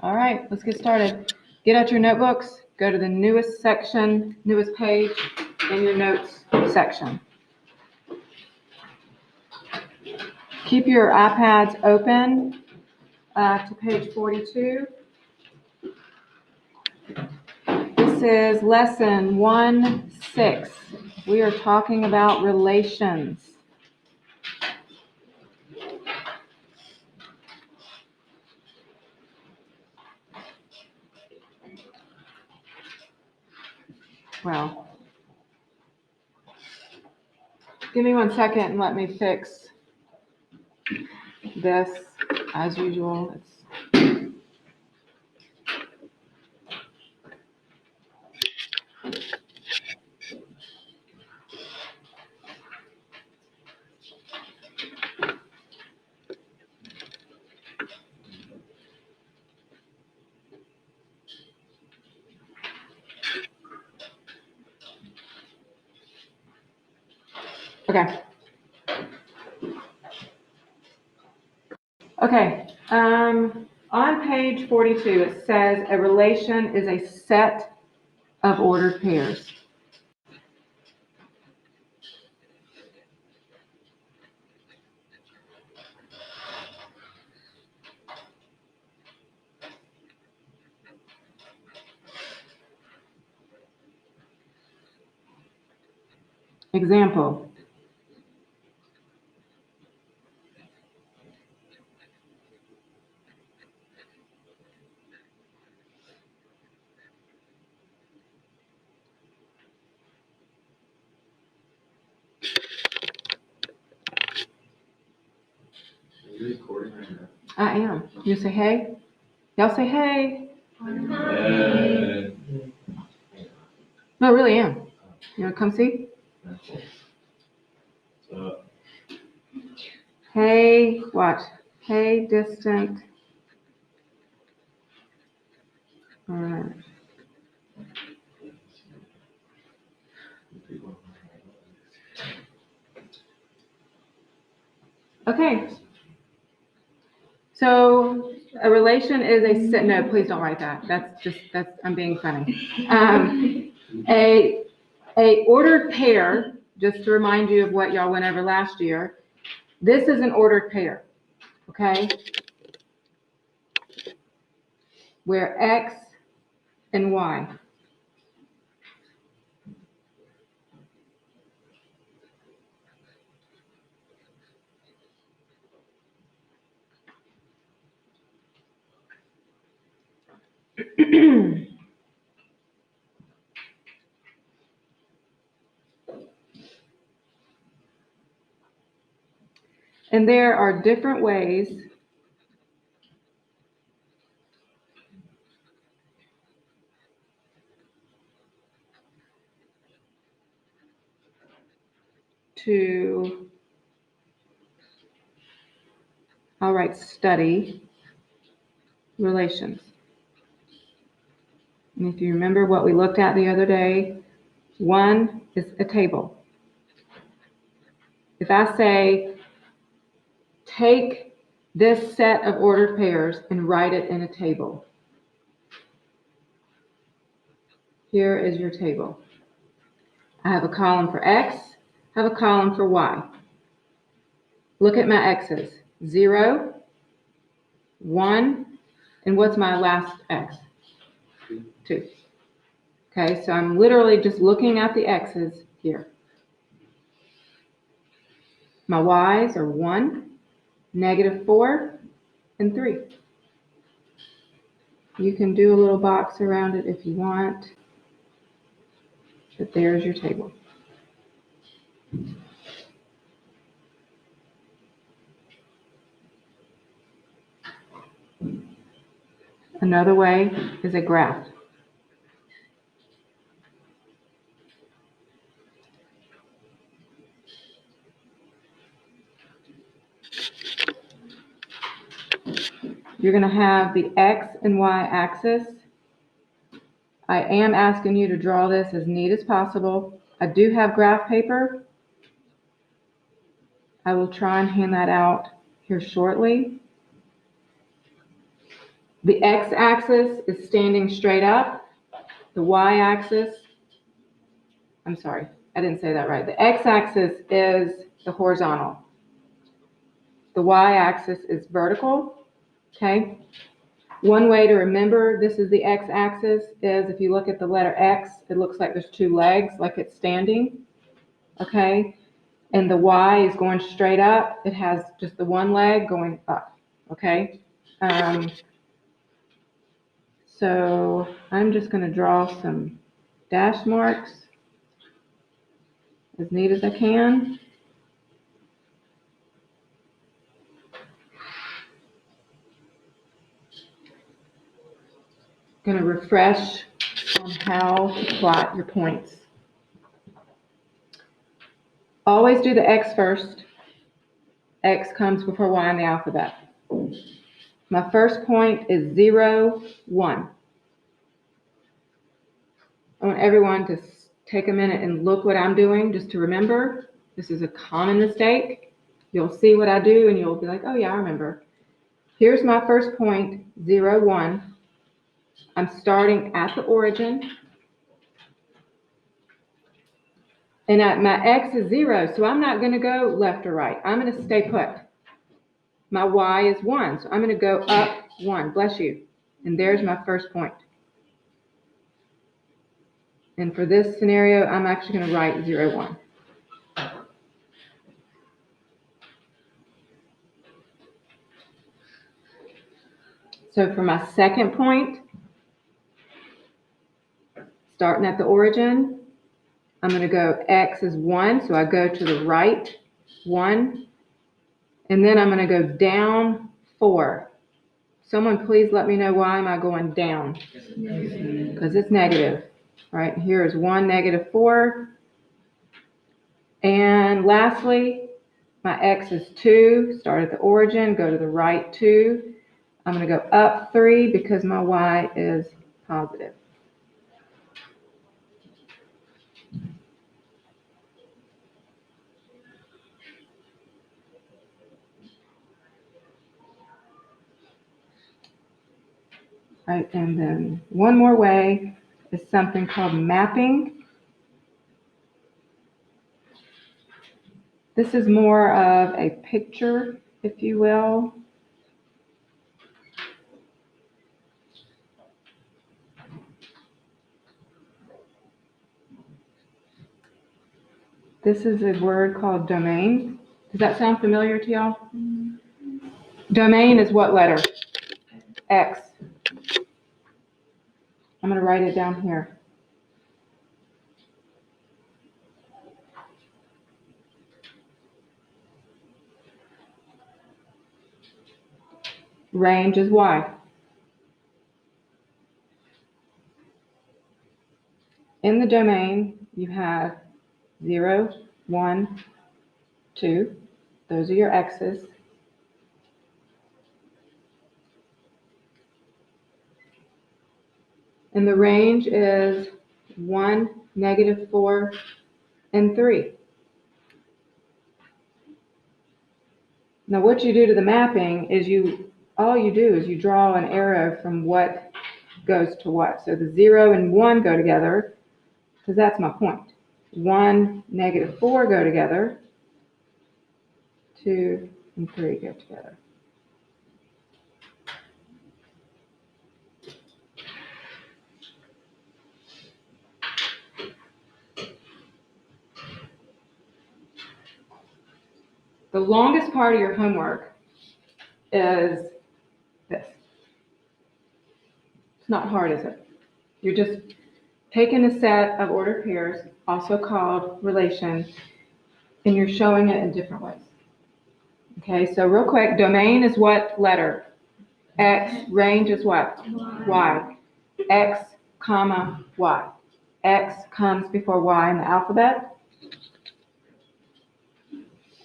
All right, let's get started. Get out your notebooks, go to the newest section, newest page in your notes section. Keep your iPads open to page 42. This is lesson 1-6. We are talking about relations. Well, give me 1 second and let me fix this as usual. Okay. Okay. On page 42, it says a relation is a set of ordered pairs. Example. Are you recording right now? I am. You say hey? Y'all say hey. No, I really am. You want to come see? Hey, watch. Hey, distant. All right. Okay. So a relation is a set. No, please don't write that. That's I'm being funny. A ordered pair, just to remind you of what y'all went over last year, this is an ordered pair, okay? Where X and Y. And there are different ways to, all right, study relations. And if you remember what we looked at the other day, one is a table. If I say, take this set of ordered pairs and write it in a table. Here is your table. I have a column for X, I have a column for Y. Look at my X's. 0, 1, and what's my last X? 2. Okay, so I'm literally just looking at the X's here. My Y's are 1, -4, and 3. You can do a little box around it if you want, but there's your table. Another way is a graph. You're going to have the X and Y axis. I am asking you to draw this as neat as possible. I do have graph paper. I will try and hand that out here shortly. The x-axis is standing straight up. The y-axis, I'm sorry, I didn't say that right. The x-axis is the horizontal. The y-axis is vertical, okay? One way to remember this is the x-axis is if you look at the letter X, it looks like there's two legs, like it's standing, okay? And the Y is going straight up. It has just the one leg going up, okay? So I'm just going to draw some dash marks as neat as I can. Going to refresh on how to plot your points. Always do the X first. X comes before Y in the alphabet. My first point is 0, 1. I want everyone to take a minute and look what I'm doing just to remember. This is a common mistake. You'll see what I do and you'll be like, oh yeah, I remember. Here's my first point, 0, 1. I'm starting at the origin. And my X is 0, so I'm not going to go left or right. I'm going to stay put. My Y is 1, so I'm going to go up 1. Bless you. And there's my first point. And for this scenario, I'm actually going to write 0, 1. So for my second point, starting at the origin, I'm going to go X is 1, so I go to the right 1, and then I'm going to go down 4. Someone please let me know why am I going down? Because it's negative. All right, here is 1, negative 4. And lastly, my X is 2, start at the origin, go to the right 2. I'm going to go up 3 because my Y is positive. Right, and then one more way is something called mapping. This is more of a picture, if you will. This is a word called domain. Does that sound familiar to y'all? Domain is what letter? X. I'm going to write it down here. Range is Y. In the domain, you have 0, 1, 2. Those are your X's. And the range is 1, negative 4, and 3. Now what you do to the mapping is all you do is you draw an arrow from what goes to what. So the 0 and 1 go together, because that's my point. 1, negative 4 go together. 2 and 3 go together. The longest part of your homework is this. It's not hard, is it? You're just taking a set of ordered pairs, also called relations, and you're showing it in different ways. Okay, so real quick, domain is what letter? X. Range is what? Y. X, comma, Y. X comes before Y in the alphabet.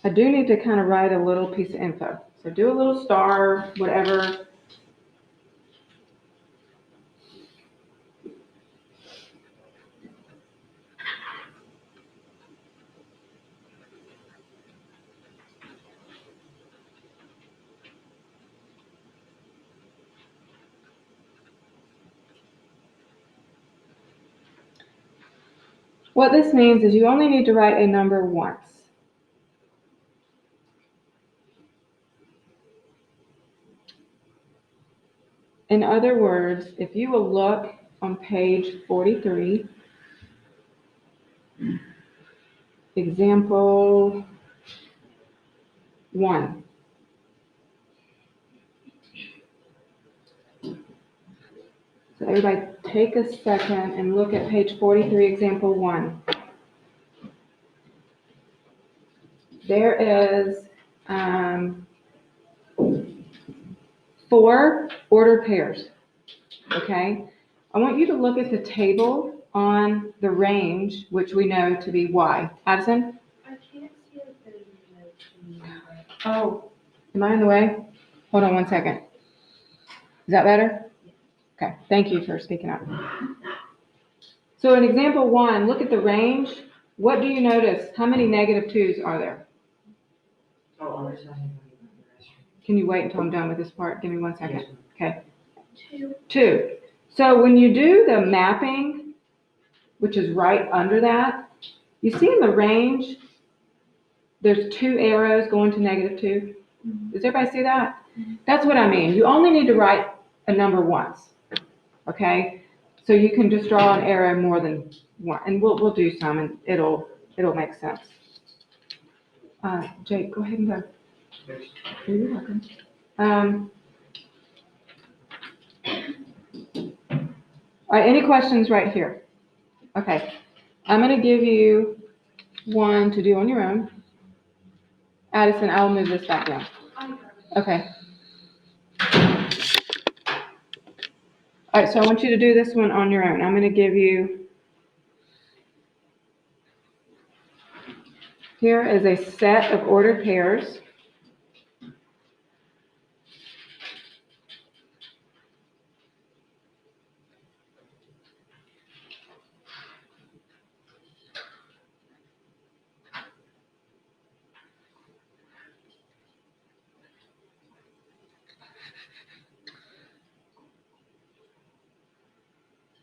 I do need to kind of write a little piece of info. So do a little star, whatever. What this means is you only need to write a number once. In other words, if you will look on page 43, example 1. So everybody take a second and look at page 43, example 1. There is 4 ordered pairs, okay? I want you to look at the table on the range, which we know to be Y. Addison? I can't see if there's a note. Oh, am I in the way? Hold on one second. Is that better? Okay, thank you for speaking up. So in example 1, look at the range. What do you notice? How many negative 2s are there? Oh, there's nothing. Can you wait until I'm done with this part? Give me 1 second. Okay. 2. 2. So when you do the mapping, which is right under that, you see in the range, there's 2 arrows going to negative 2. Does everybody see that? That's what I mean. You only need to write a number once, okay? So you can just draw an arrow more than one, and we'll do some, and it'll make sense. Jake, go ahead and go. You're welcome. All right, any questions right here? Okay, I'm going to give you one to do on your own. Addison, I'll move this back down. Okay. All right, so I want you to do this one on your own. I'm going to give you, here is a set of ordered pairs.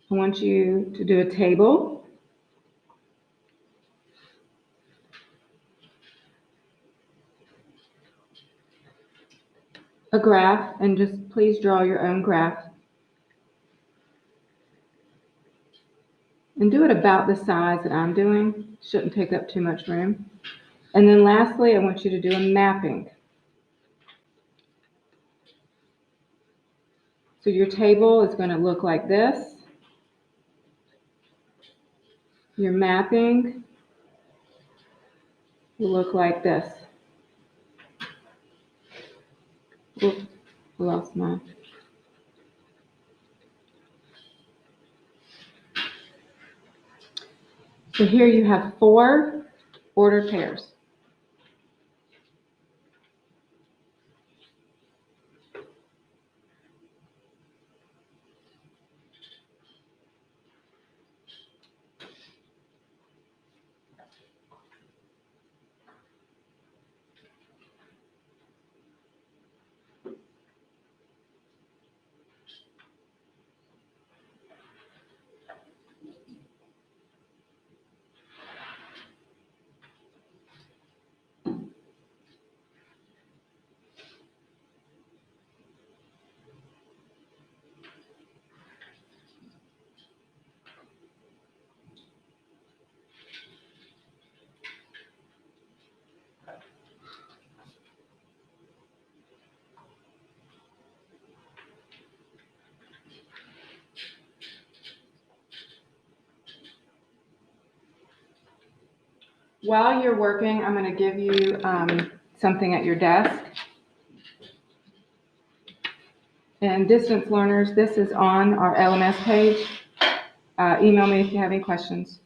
I want you to do a table. A graph, and just please draw your own graph. And do it about the size that I'm doing. Shouldn't take up too much room. And then lastly, I want you to do a mapping. So your table is going to look like this. Your mapping will look like this. Oops, I lost mine. So here you have 4 ordered pairs. While you're working, I'm going to give you something at your desk. And distance learners, this is on our LMS page. Email me if you have any questions.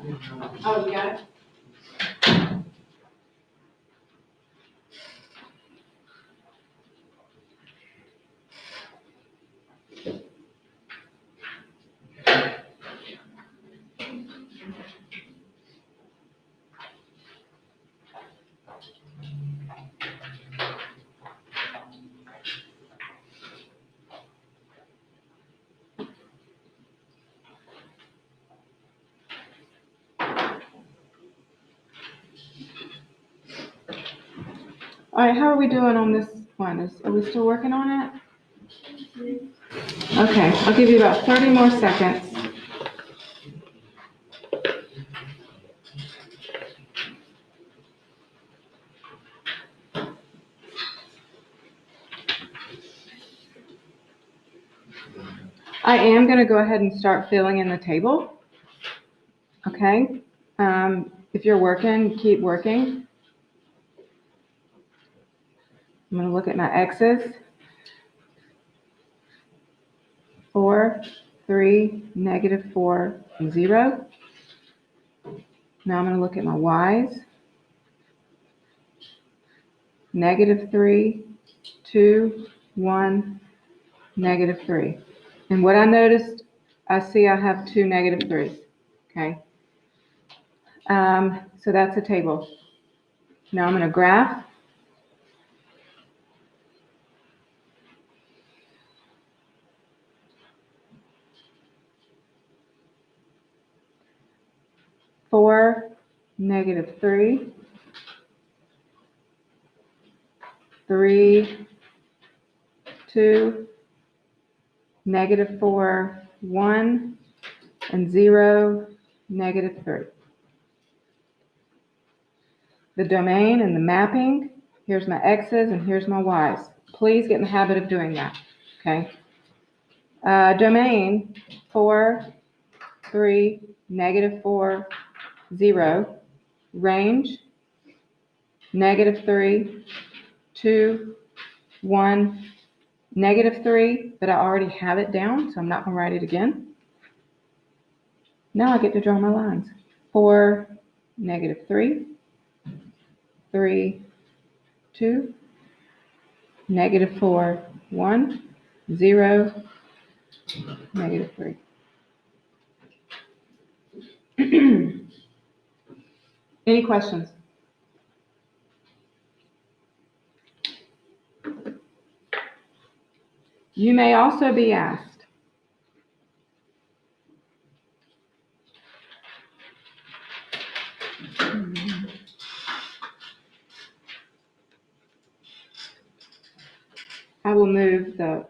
Oh, you got it? All right, how are we doing on this one? Are we still working on it? Okay, I'll give you about 30 more seconds. I am going to go ahead and start filling in the table. Okay? If you're working, keep working. I'm going to look at my X's. 4, 3, -4, 0. Now I'm going to look at my Y's. -3, 2, 1, -3. And what I noticed, I see I have 2 -3s. Okay? So that's a table. Now I'm going to graph. Four, -3, 3, 2, -4, 1, and 0, -3. The domain and the mapping, here's my X's and here's my Y's. Please get in the habit of doing that, okay? Domain, 4, 3, -4, 0. Range, -3, 2, 1, -3, but I already have it down, so I'm not going to write it again. Now I get to draw my lines. 4, -3, 3, 2, -4, 1, 0, -3. Any questions? You may also be asked, I will move the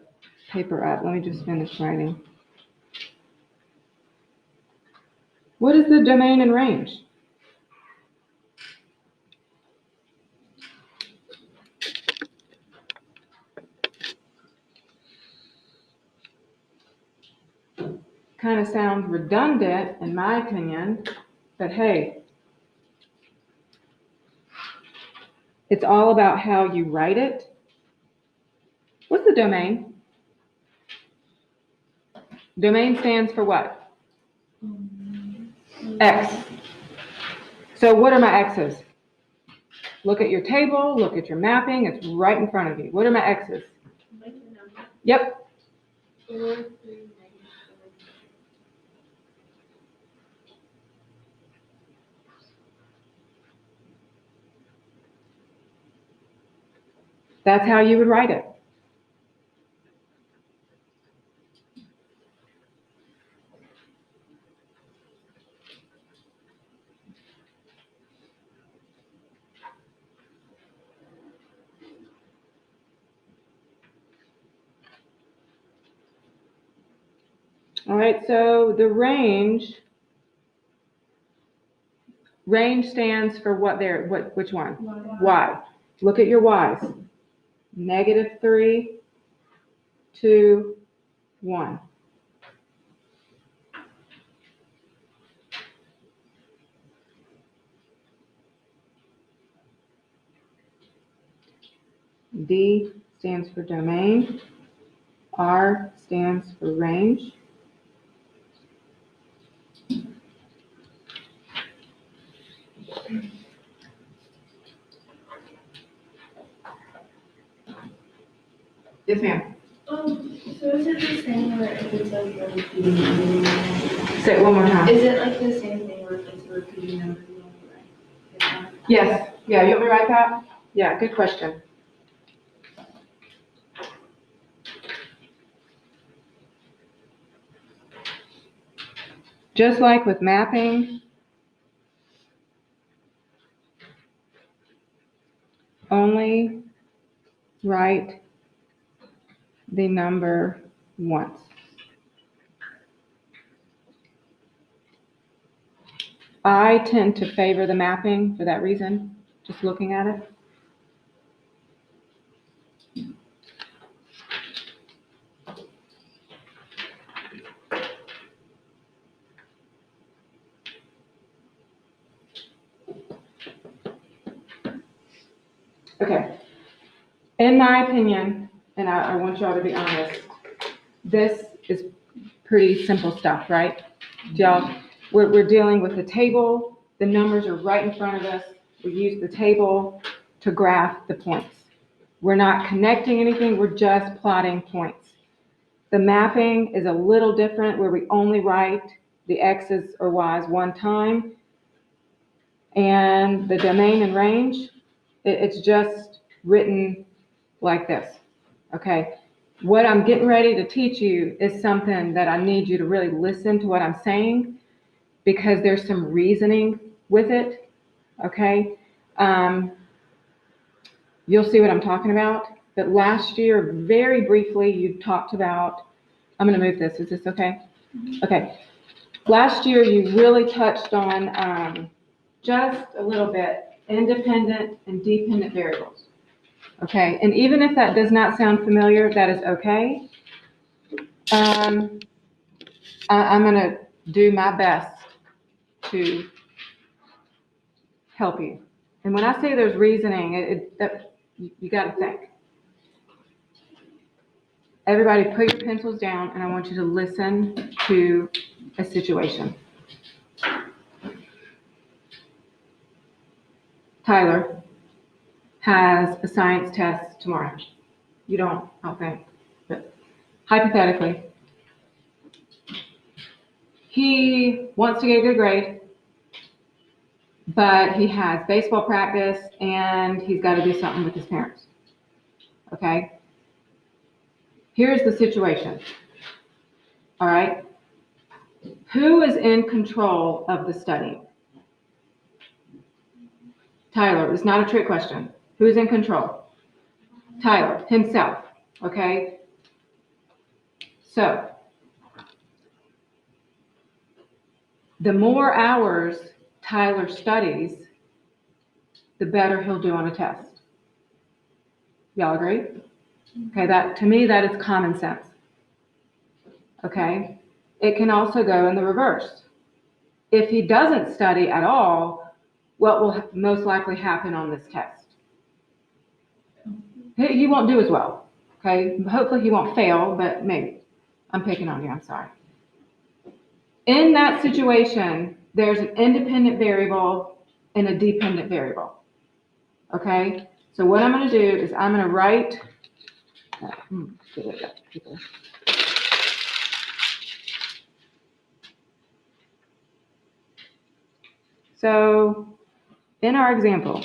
paper up. Let me just finish writing. What is the domain and range? Kind of sounds redundant in my opinion, but hey, it's all about how you write it. What's the domain? Domain stands for what? X. So what are my X's? Look at your table, look at your mapping, it's right in front of you. What are my X's? Yep. 4, 3, -4. That's how you would write it. All right, so the range stands for what there, which one? Y. Look at your Y's. -3, 2, 1. D stands for domain. R stands for range. Yes, ma'am. So is it the same where if it's like a repeating number? Say it one more time. Is it like the same thing where if it's a repeating number, you only write it down? Yes, yeah, you want me to write that? Yeah, good question. Just like with mapping, only write the number once. I tend to favor the mapping for that reason, just looking at it. Okay. In my opinion, and I want y'all to be honest, this is pretty simple stuff, right? Y'all, we're dealing with a table. The numbers are right in front of us. We use the table to graph the points. We're not connecting anything. We're just plotting points. The mapping is a little different where we only write the X's or Y's one time. And the domain and range, it's just written like this, okay? What I'm getting ready to teach you is something that I need you to really listen to what I'm saying because there's some reasoning with it, okay? You'll see what I'm talking about. But last year, very briefly, you talked about, I'm gonna move this, is this okay? Okay. Last year, you really touched on just a little bit, independent and dependent variables. Okay, and even if that does not sound familiar, that is okay. I'm gonna do my best to help you. And when I say there's reasoning, you gotta think. Everybody put your pencils down and I want you to listen to a situation. Tyler has a science test tomorrow. You don't, I don't think, but hypothetically, he wants to get a good grade, but he has baseball practice and he's got to do something with his parents. Okay? Here's the situation. All right? Who is in control of the study? Tyler, it's not a trick question. Who's in control? Tyler, himself. Okay? So, the more hours Tyler studies, the better he'll do on a test. Y'all agree? Okay, that to me, that is common sense. Okay? It can also go in the reverse. If he doesn't study at all, what will most likely happen on this test? He won't do as well. Okay? Hopefully he won't fail, but maybe. I'm picking on you, I'm sorry. In that situation, there's an independent variable and a dependent variable. Okay? So what I'm going to do is I'm going to write, so in our example,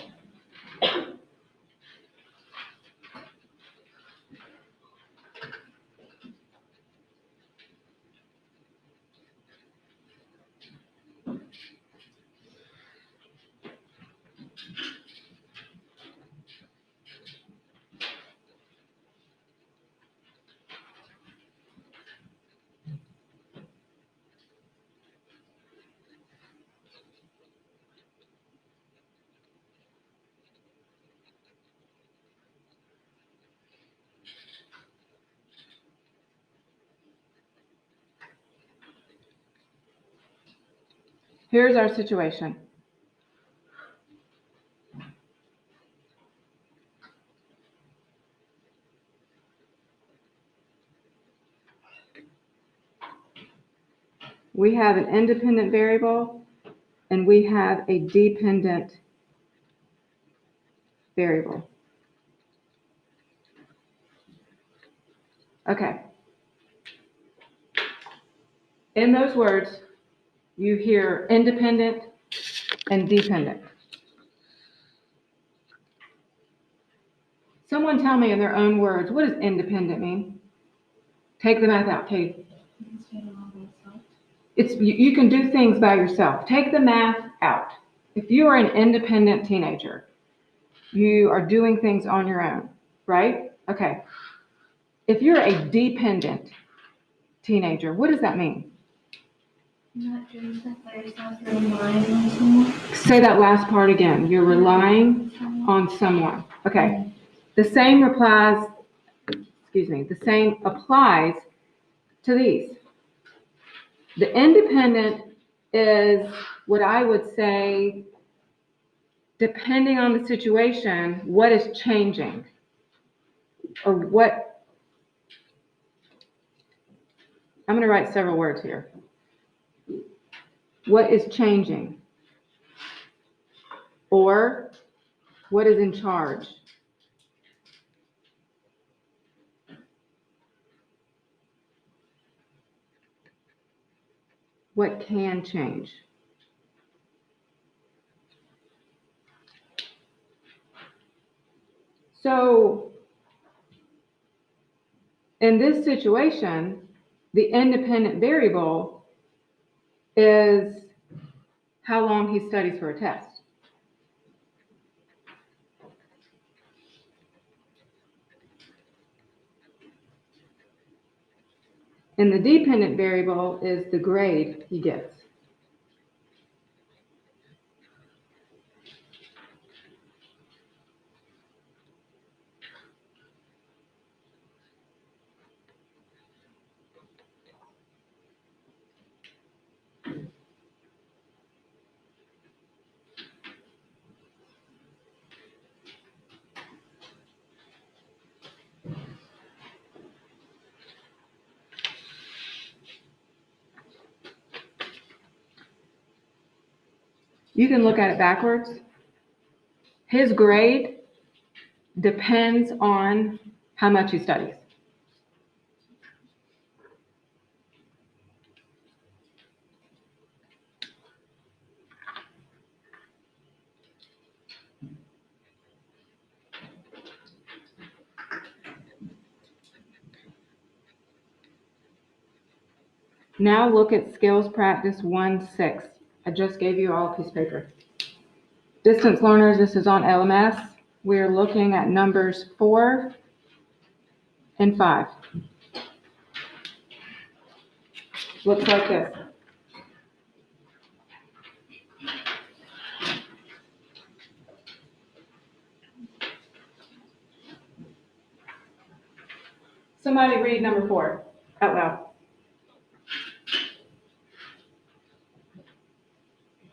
here's our situation. We have an independent variable and we have a dependent variable. Okay. In those words, you hear independent and dependent. Someone tell me in their own words, what does independent mean? Take the math out, Kate. You can do things by yourself. Take the math out. If you are an independent teenager, you are doing things on your own, right? Okay. If you're a dependent teenager, what does that mean? Not doing stuff by yourself, you're relying on someone. Say that last part again. You're relying on someone. Okay. The same applies to these. The independent is what I would say, depending on the situation, what is changing or what, I'm going to write several words here. What is changing? Or what is in charge? What can change? So in this situation, the independent variable is how long he studies for a test. And the dependent variable is the grade he gets. You can look at it backwards. His grade depends on how much he studies. Now look at skills practice 1-6. I just gave you all a piece of paper. Distance learners, this is on LMS. We're looking at numbers 4 and 5. Looks like this. Somebody read number 4 out loud.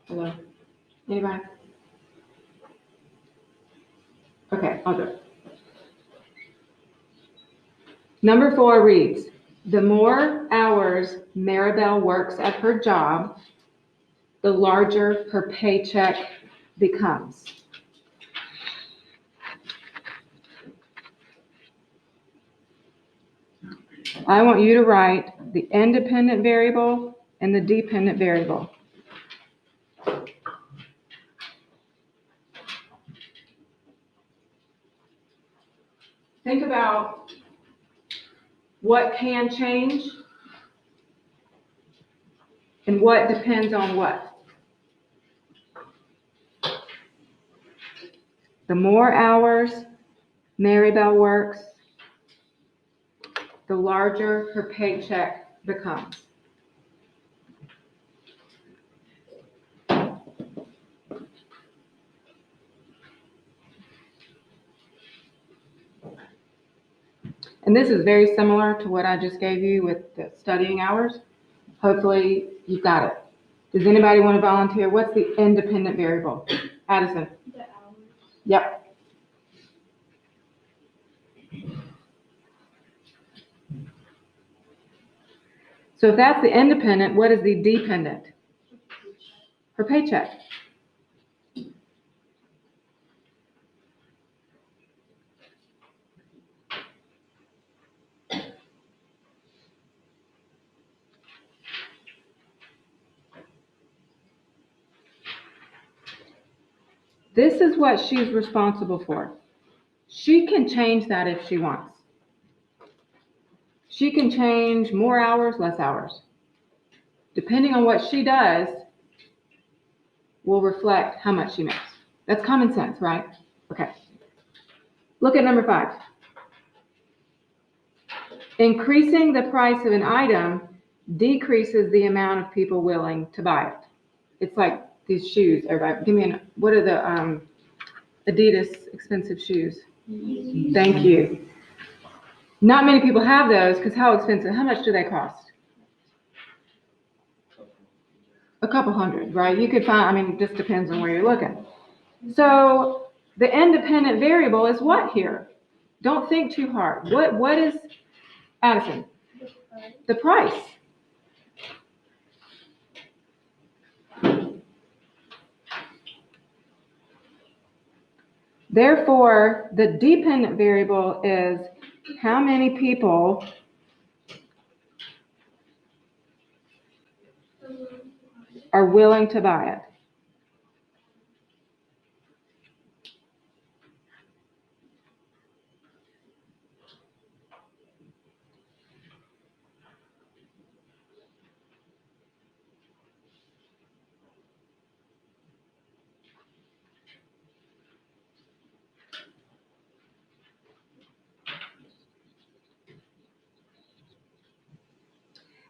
Hello? Anybody? Okay, I'll do it. Number 4 reads, the more hours Maribel works at her job, the larger her paycheck becomes. I want you to write the independent variable and the dependent variable. Think about what can change and what depends on what. The more hours Maribel works, the larger her paycheck becomes. And this is very similar to what I just gave you with the studying hours. Hopefully you've got it. Does anybody want to volunteer? What's the independent variable? Addison. The hours. Yep. So if that's the independent, what is the dependent? Her paycheck. This is what she's responsible for. She can change that if she wants. She can change more hours, less hours. Depending on what she does, will reflect how much she makes. That's common sense, right? Okay. Look at number 5. Increasing the price of an item decreases the amount of people willing to buy it. It's like these shoes. Everybody, what are the Adidas expensive shoes? Thank you. Not many people have those because how expensive? How much do they cost? A couple hundred, right? You could find, it just depends on where you're looking. So the independent variable is what here? Don't think too hard. What is, Addison? The price. Therefore, the dependent variable is how many people are willing to buy it.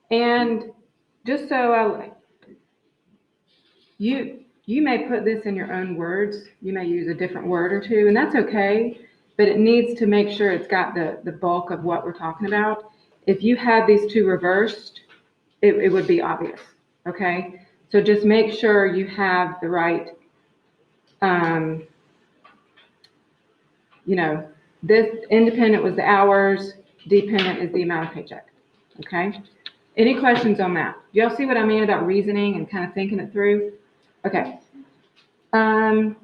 And just so you may put this in your own words. You may use a different word or two, and that's okay, but it needs to make sure it's got the bulk of what we're talking about. If you had these two reversed, it would be obvious, okay? So just make sure you have the right, this independent was the hours, dependent is the amount of paycheck, okay? Any questions on that? Do y'all see what I mean about reasoning and kind of thinking it through? Okay. All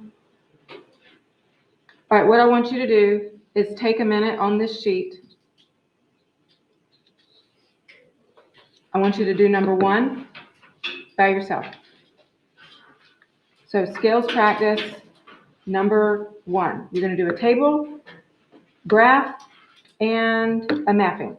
right, what I want you to do is take a minute on this sheet. I want you to do number 1 by yourself. So skills practice number 1. You're going to do a table, graph, and a mapping.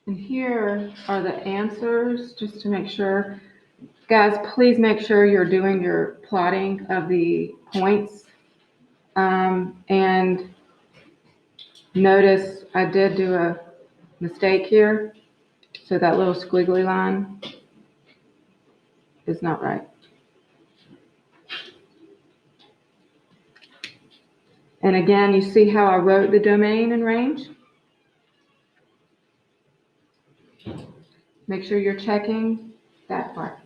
And here are the answers, just to make sure. Guys, please make sure you're doing your plotting of the points. And notice I did do a mistake here. So that little squiggly line is not right. And again, you see how I wrote the domain and range? Make sure you're checking that part.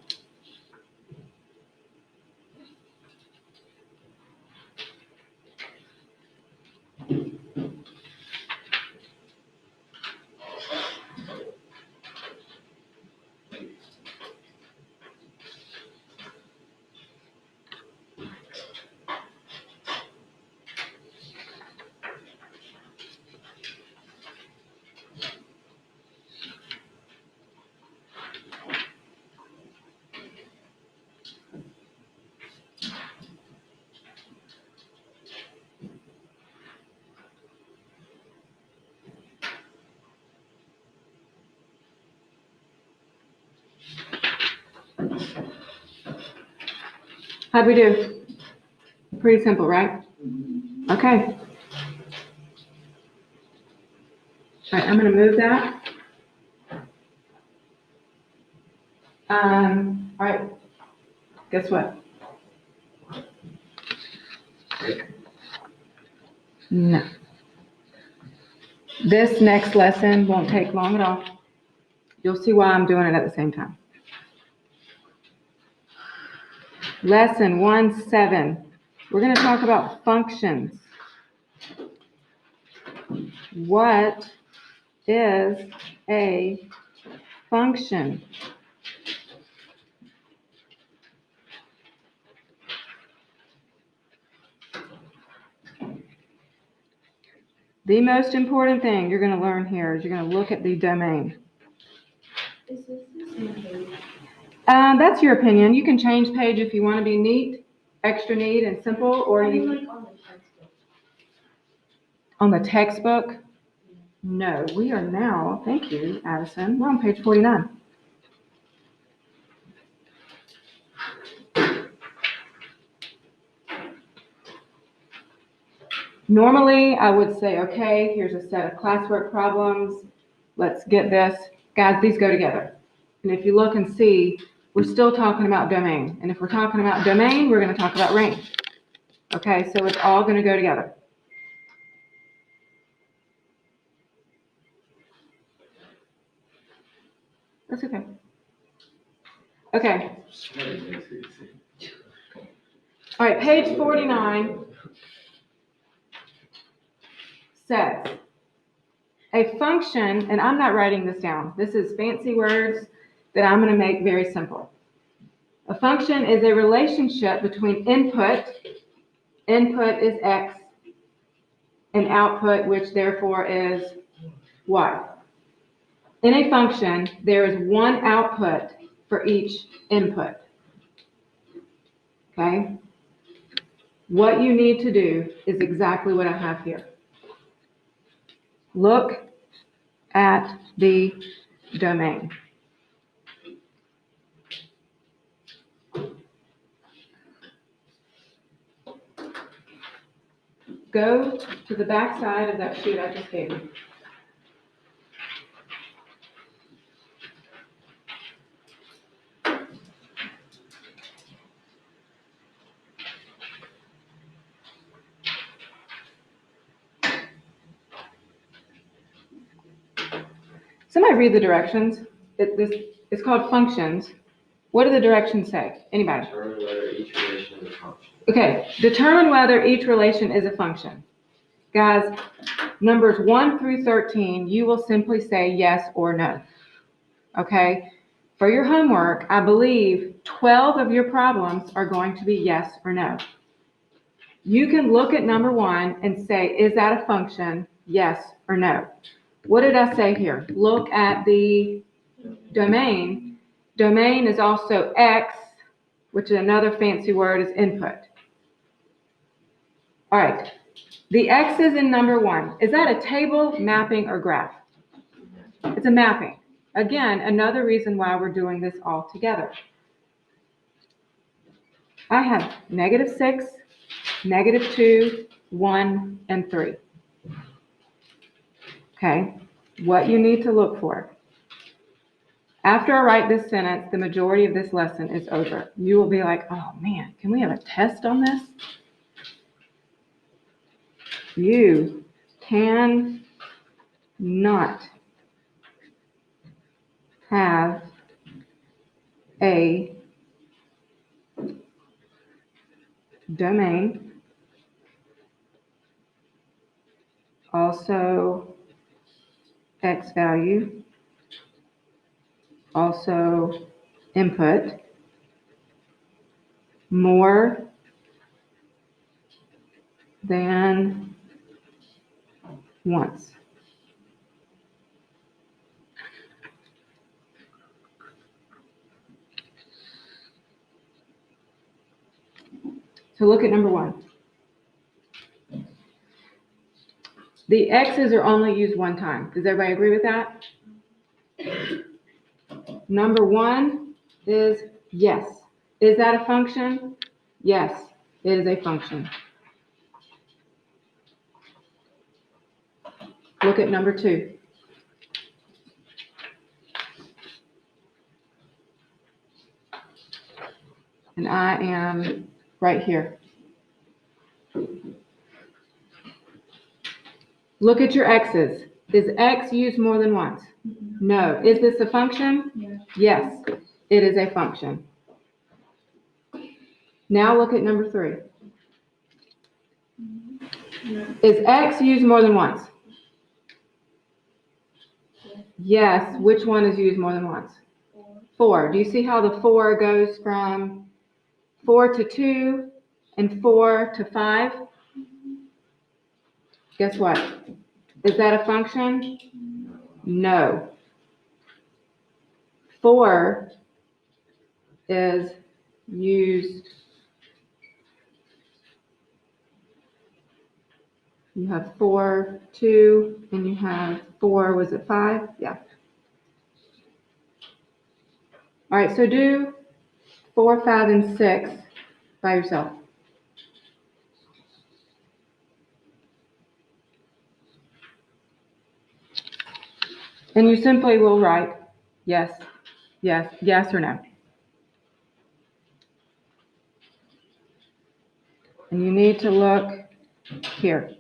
How'd we do? Pretty simple, right? Okay. All right, I'm gonna move that. All right, guess what? No. This next lesson won't take long at all. You'll see why I'm doing it at the same time. Lesson 1-7. We're gonna talk about functions. What is a function? The most important thing you're going to learn here is you're going to look at the domain. Is this the same page? That's your opinion. You can change page if you want to be neat, extra neat and simple, or I mean, you like on the textbook. on the textbook. No, we are now, thank you, Addison. We're on page 49. Normally, I would say, okay, here's a set of classwork problems. Let's get this. Guys, these go together. And if you look and see, we're still talking about domain. And if we're talking about domain, we're going to talk about range. Okay, so it's all going to go together. That's okay. Okay. All right, page 49 says, a function, and I'm not writing this down. This is fancy words that I'm going to make very simple. A function is a relationship between input is x, and output, which therefore is y. In a function, there is one output for each input. Okay? What you need to do is exactly what I have here. Look at the domain. Go to the back side of that sheet I just gave you. Somebody read the directions. It's called functions. What do the directions say? Anybody? Determine whether each relation is a function. Okay, determine whether each relation is a function. Guys, numbers 1 through 13, you will simply say yes or no. Okay? For your homework, I believe 12 of your problems are going to be yes or no. You can look at number 1 and say, is that a function? Yes or no. What did I say here? Look at the domain. Domain is also X, which is another fancy word is input. All right. The X's in number 1. Is that a table, mapping, or graph? It's a mapping. Again, another reason why we're doing this all together. I have -6, -2, 1, and 3. Okay, what you need to look for. After I write this sentence, the majority of this lesson is over. You will be like, oh man, can we have a test on this? You can not have a domain, also X value, also input, more than once. So look at number 1. The X's are only used one time. Does everybody agree with that? Number 1 is yes. Is that a function? Yes, it is a function. Look at number 2. And I am right here. Look at your x's. Is x used more than once? No. Is this a function? Yeah. Yes, it is a function. Now look at number 3. Is x used more than once? Yes. Which one is used more than once? 4. Do you see how the 4 goes from 4 to 2 and 4 to 5? Guess what? Is that a function? No. 4 is used. You have 4, 2, and you have 4, was it 5? Yeah. All right, so do 4, 5, and 6 by yourself. And you simply will write yes, yes, yes or no. And you need to look here.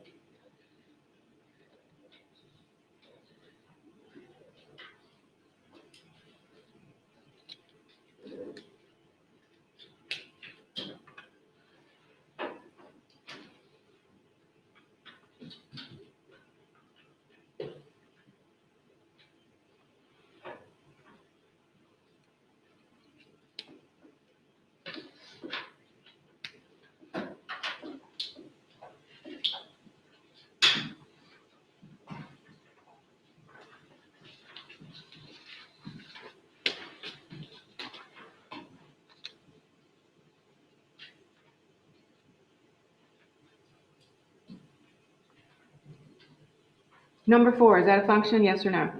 Number 4, is that a function, yes or no?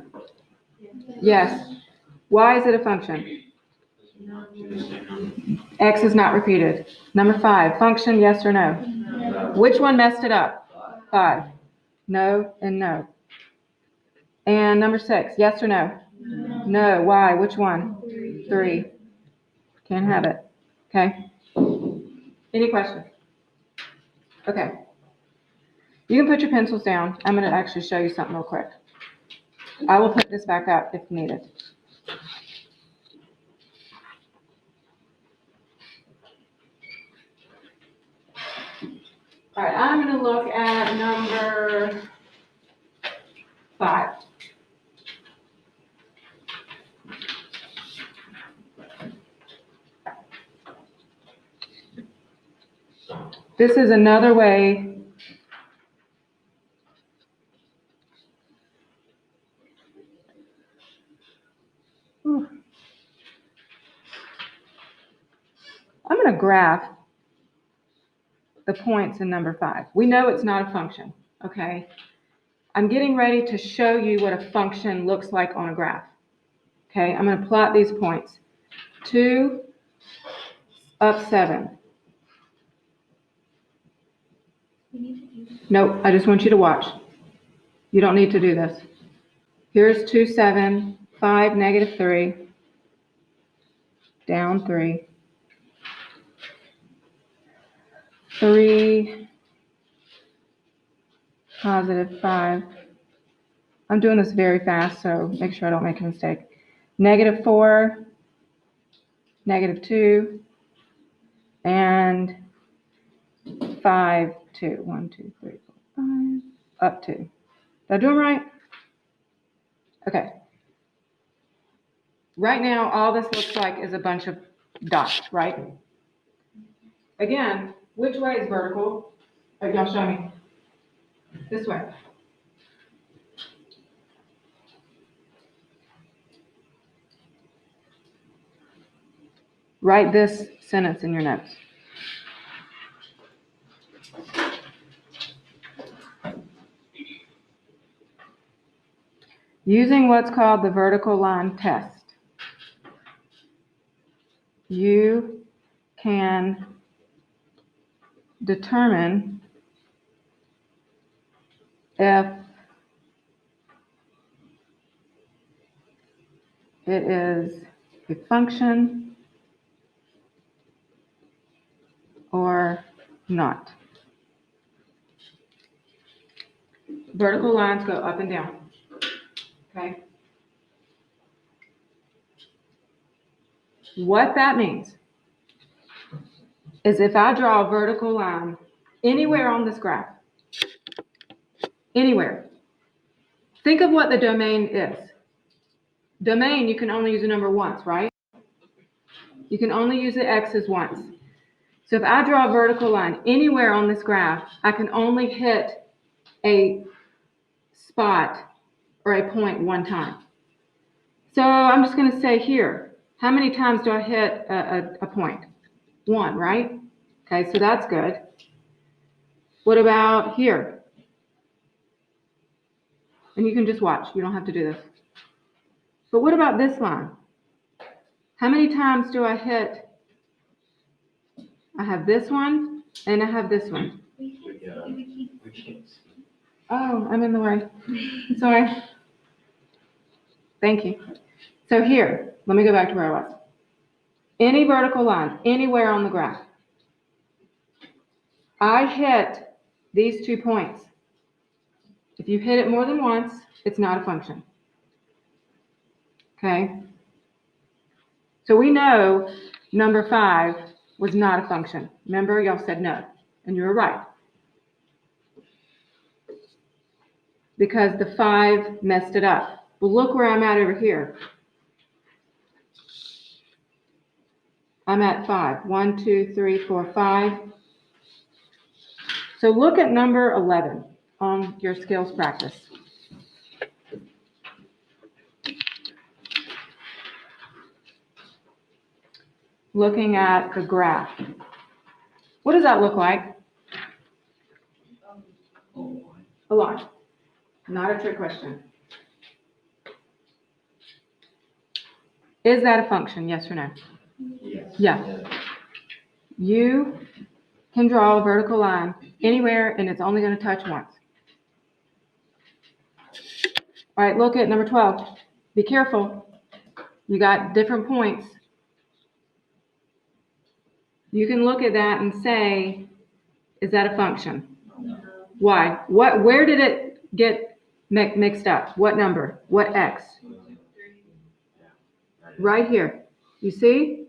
Yes. Why is it a function? X is not repeated. Number 5, function, yes or no? No. Which one messed it up? 5. No and no. And number 6, yes or no? No. Why? Which one? 3. Can't have it. Okay. Any questions? Okay. You can put your pencils down. I'm going to actually show you something real quick. I will put this back up if needed. All right, I'm going to look at number 5. This is another way I'm going to graph the points in number 5. We know it's not a function, okay? I'm getting ready to show you what a function looks like on a graph. Okay, I'm going to plot these points. 2 up 7. Nope, I just want you to watch. You don't need to do this. Here's 2, 7, 5, negative 3, down 3, 3, positive 5. I'm doing this very fast, so make sure I don't make a mistake. Negative 4, negative 2, and 5, 2. 1, 2, 3, 4, 5, up 2. Did I do them right? Okay. Right now, all this looks like is a bunch of dots, right? Again, which way is vertical? Y'all show me. This way. Write this sentence in your notes. Using what's called the vertical line test, you can determine if it is a function or not. Vertical lines go up and down, okay? What that means is if I draw a vertical line anywhere on this graph, anywhere, think of what the domain is. Domain, you can only use a number once, right? You can only use the x's once. So if I draw a vertical line anywhere on this graph, I can only hit a spot or a point one time. So I'm just going to say here, how many times do I hit a point? One, right? Okay, so that's good. What about here? And you can just watch. You don't have to do this. But what about this line? How many times do I hit? I have this one and I have this one. We can't see. Oh, I'm in the way. Sorry. Thank you. So here, let me go back to where I was. Any vertical line, anywhere on the graph. I hit these 2 points. If you hit it more than once, it's not a function. Okay? So we know number 5 was not a function. Remember, y'all said no, and you were right. Because the 5 messed it up. Well, look where I'm at over here. I'm at 5. 1, 2, 3, 4, 5. So look at number 11 on your skills practice. Looking at the graph. What does that look like? A line. Not a trick question. Is that a function? Yes or no? Yes. Yeah. You can draw a vertical line anywhere and it's only going to touch once. All right, look at number 12. Be careful. You got different points. You can look at that and say, is that a function? Why? Where did it get mixed up? What number? What x? Right here. You see?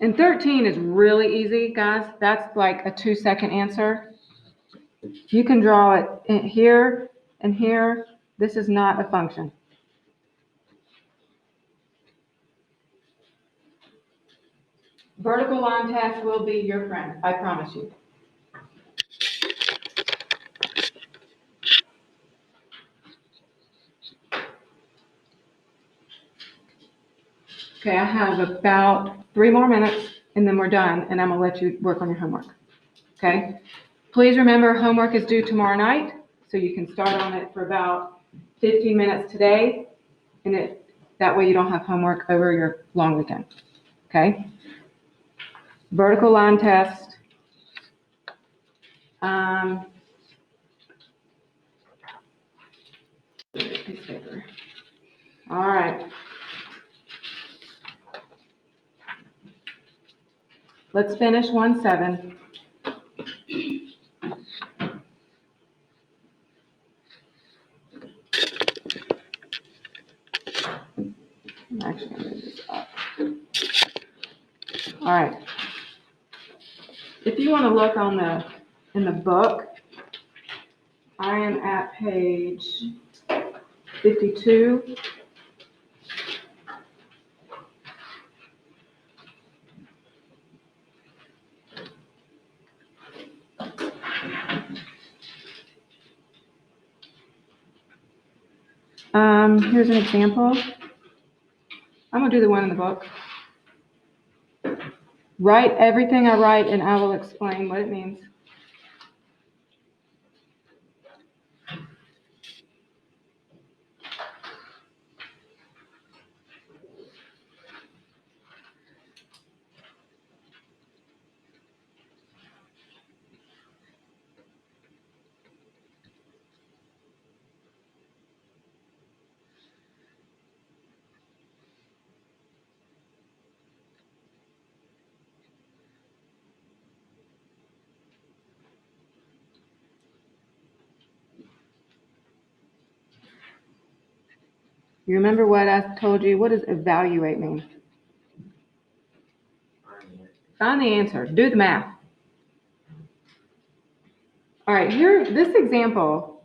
And 13 is really easy, guys. That's like a 2-second answer. You can draw it here and here. This is not a function. Vertical line test will be your friend, I promise you. Okay, I have about 3 more minutes and then we're done and I'm gonna let you work on your homework. Okay? Please remember homework is due tomorrow night, so you can start on it for about 15 minutes today and that way you don't have homework over your long weekend. Okay? Vertical line test. Piece of paper. All right. Let's finish 1-7. I'm actually going to move this up. All right. If you want to look in the book, I am at page 52. Here's an example. I'm going to do the one in the book. Write everything I write and I will explain what it means. You remember what I told you? What does evaluate mean? Find the answer. Do the math. All right, here, this example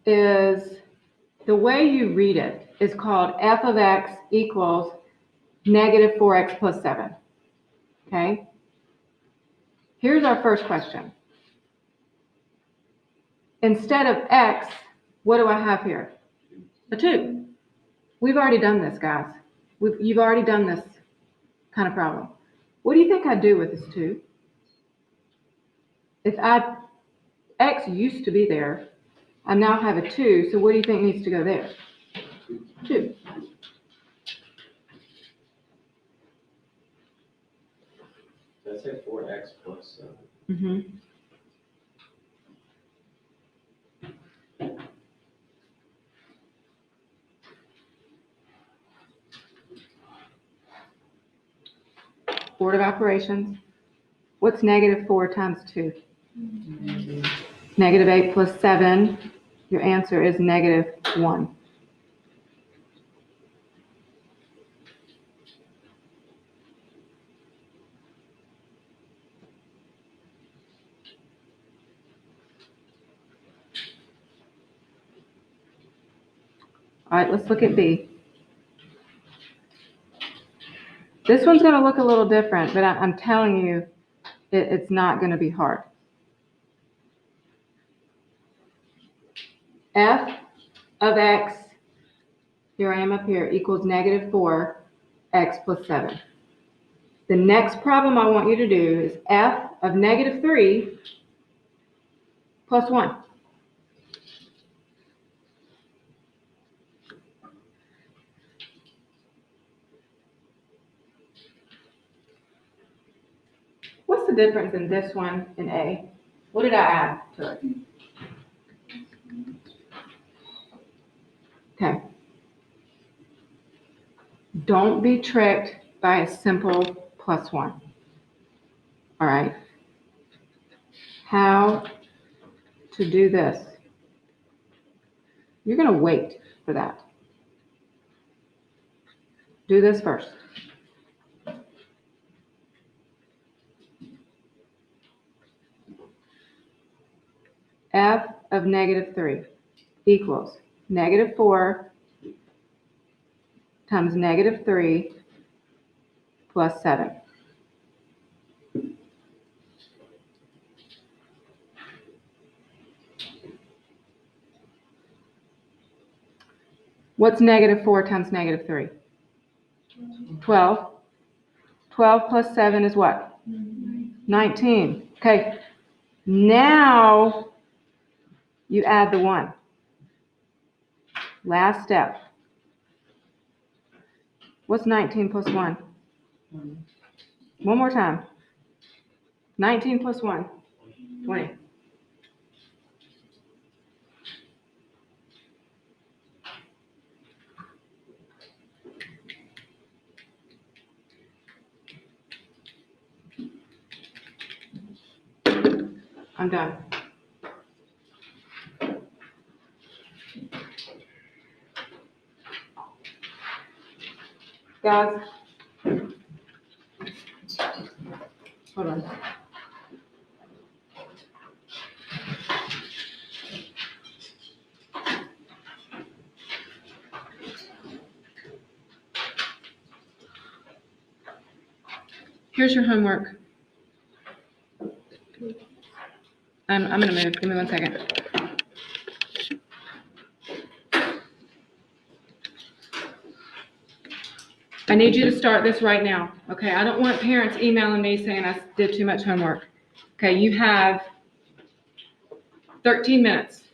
is, the way you read it is called f of x equals negative 4x plus 7. Okay? Here's our first question. Instead of x, what do I have here? A 2. We've already done this, guys. You've already done this kind of problem. What do you think I'd do with this 2? If x used to be there, I now have a 2, so what do you think needs to go there? 2. That's like 4x plus 7. Mm-hmm. Board of operations. What's negative 4 times 2? Negative 8 plus 7. Your answer is negative 1. All right, let's look at B. This one's going to look a little different, but I'm telling you, it's not going to be hard. F of x, here I am up here, equals negative 4x plus 7. The next problem I want you to do is f of negative 3 plus 1. What's the difference in this one and A? What did I add to it? Okay. Don't be tricked by a simple plus 1. All right. How to do this? You're going to wait for that. Do this first. F of negative 3 equals negative 4 times negative 3 plus 7. What's negative 4 times negative 3? 12. 12 plus 7 is what? 19. Okay. Now you add the 1. Last step. What's 19 plus 1? One more time. 19 plus 1. 20. I'm done. Guys, hold on. Here's your homework. I'm going to move. Give me 1 second. I need you to start this right now. Okay, I don't want parents emailing me saying I did too much homework. Okay, you have 13 minutes.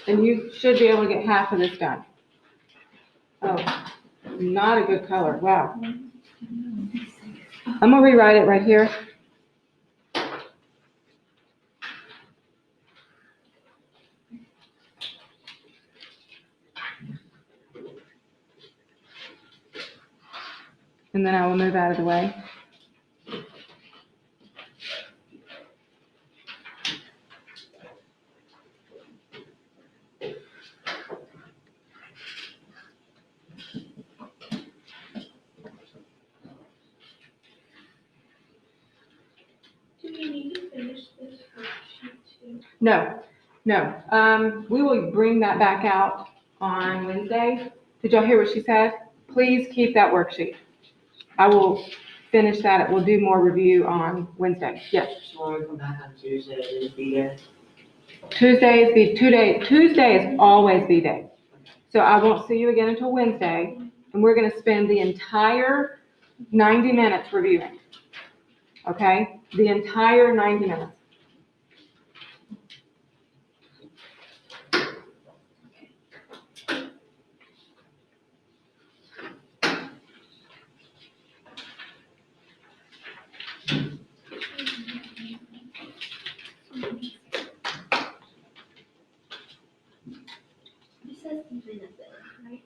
And you should be able to get half of this done. Oh, not a good color. Wow. I'm going to rewrite it right here. And then I will move out of the way. you need to finish this worksheet too? No, no. We will bring that back out on Wednesday. Did y'all hear what she said? Please keep that worksheet. I will finish that. We'll do more review on Wednesday. Yes. So when we come back on Tuesday, it'll be there. Tuesday is Tuesday is always B-Day. So I won't see you again until Wednesday, and we're gonna spend the entire 90 minutes reviewing. Okay? The entire 90 minutes. It says benefit, right?